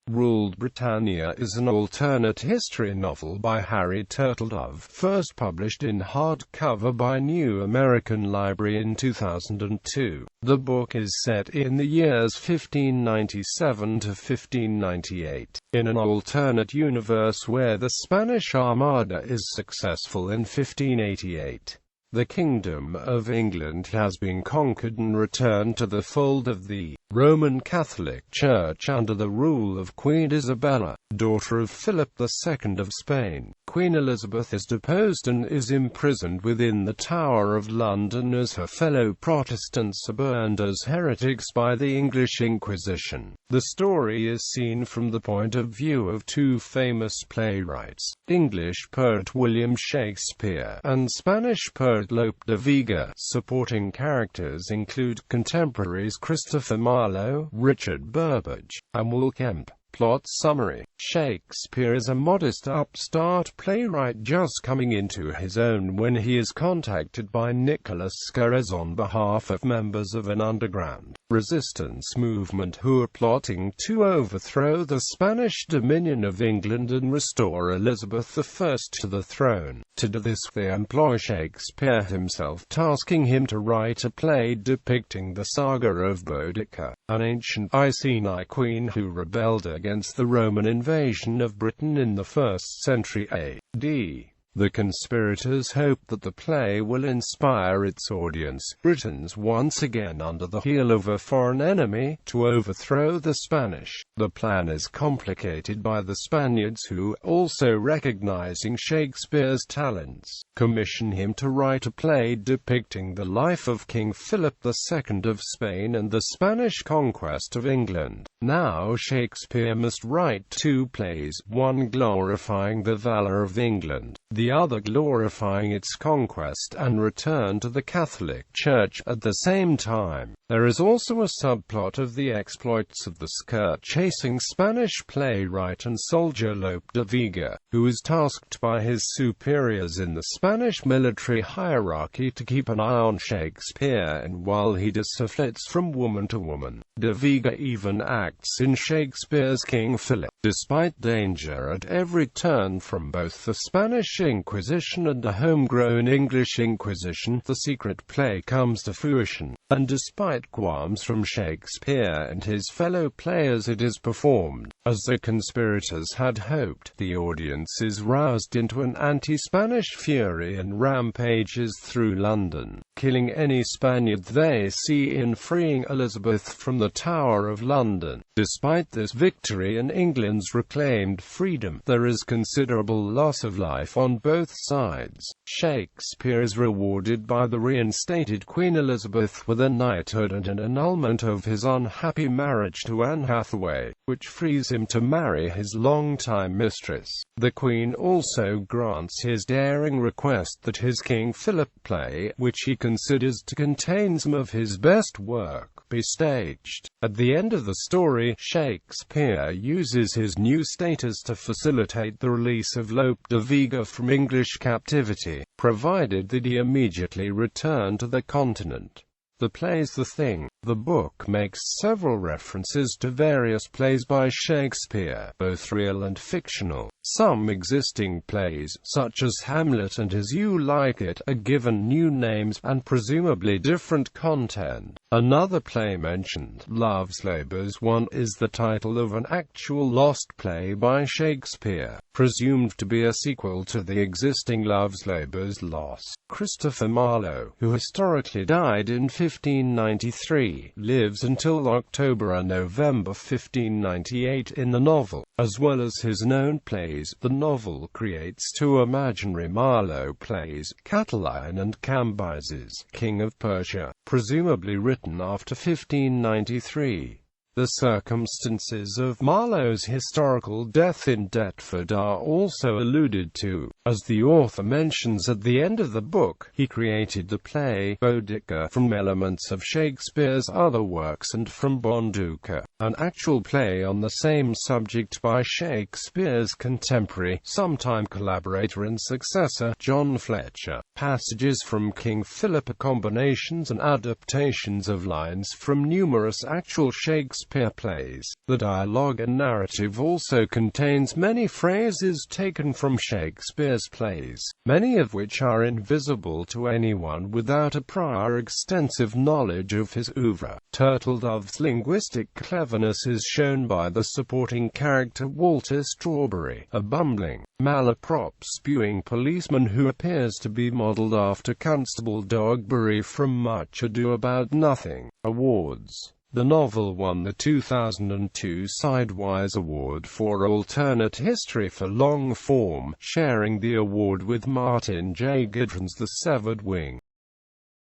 Ruled Britannia is an alternate history novel by Harry Turtledove, first published in hardcover by New American Library in 2002. The book is set in the years 1597 to 1598, in an alternate universe where the Spanish Armada is successful in 1588. The Kingdom of England has been conquered and returned to the fold of the Roman Catholic Church under the rule of Queen Isabella, daughter of Philip II of Spain. Queen Elizabeth is deposed and is imprisoned within the Tower of London as her fellow Protestants are burned as heretics by the English Inquisition. The story is seen from the point of view of two famous playwrights, English poet William Shakespeare and Spanish poet Lope de Vega. Supporting characters include contemporaries Christopher Marlowe, Richard Burbage, and Will Kemp. Plot summary: Shakespeare is a modest upstart playwright just coming into his own when he is contacted by Nicholas Scarez on behalf of members of an underground resistance movement who are plotting to overthrow the Spanish dominion of England and restore Elizabeth I to the throne. To do this they employ Shakespeare himself, tasking him to write a play depicting the saga of Boudicca, an ancient Iceni queen who rebelled against the Roman invasion of Britain in the 1st century AD. The conspirators hope that the play will inspire its audience, Britons once again under the heel of a foreign enemy, to overthrow the Spanish. The plan is complicated by the Spaniards who, also recognizing Shakespeare's talents, commission him to write a play depicting the life of King Philip II of Spain and the Spanish conquest of England. Now Shakespeare must write two plays, one glorifying the valor of England, the other glorifying its conquest and return to the Catholic Church. At the same time, there is also a subplot of the exploits of the skirt-chasing Spanish playwright and soldier Lope de Vega, who is tasked by his superiors in the Spanish military hierarchy to keep an eye on Shakespeare, and while he flits from woman to woman, de Vega even acts in Shakespeare's King Philip. Despite danger at every turn from both the Spanish Inquisition and a homegrown English Inquisition, the secret play comes to fruition, and despite qualms from Shakespeare and his fellow players, it is performed. As the conspirators had hoped, the audience is roused into an anti-Spanish fury and rampages through London, killing any Spaniard they see in freeing Elizabeth from the Tower of London. Despite this victory and England's reclaimed freedom, there is considerable loss of life on both sides. Shakespeare is rewarded by the reinstated Queen Elizabeth with a knighthood and an annulment of his unhappy marriage to Anne Hathaway, which frees him to marry his longtime mistress. The Queen also grants his daring request that his King Philip play, which he considers to contain some of his best work, be staged. At the end of the story, Shakespeare uses his new status to facilitate the release of Lope de Vega from English captivity, provided that he immediately return to the continent. The play's The Thing. The book makes several references to various plays by Shakespeare, both real and fictional. Some existing plays, such as Hamlet and As You Like It, are given new names, and presumably different content. Another play mentioned, Love's Labours 1, is the title of an actual lost play by Shakespeare, presumed to be a sequel to the existing Love's Labours lost. Christopher Marlowe, who historically died in 1593, lives until October and November 1598 in the novel. As well as his known plays, the novel creates two imaginary Marlowe plays, Catiline and Cambyses, King of Persia, presumably written after 1593. The circumstances of Marlowe's historical death in Deptford are also alluded to. As the author mentions at the end of the book, he created the play Boudicca from elements of Shakespeare's other works and from Bonduca, an actual play on the same subject by Shakespeare's contemporary, sometime collaborator and successor, John Fletcher. Passages from King Philip are combinations and adaptations of lines from numerous actual Shakespeare Shakespeare plays. The dialogue and narrative also contains many phrases taken from Shakespeare's plays, many of which are invisible to anyone without a prior extensive knowledge of his oeuvre. Turtledove's linguistic cleverness is shown by the supporting character Walter Strawberry, a bumbling, malaprop-spewing policeman who appears to be modelled after Constable Dogberry from Much Ado About Nothing. Awards. The novel won the 2002 Sidewise Award for Alternate History for Long Form, sharing the award with Martin J. Gidron's The Severed Wing.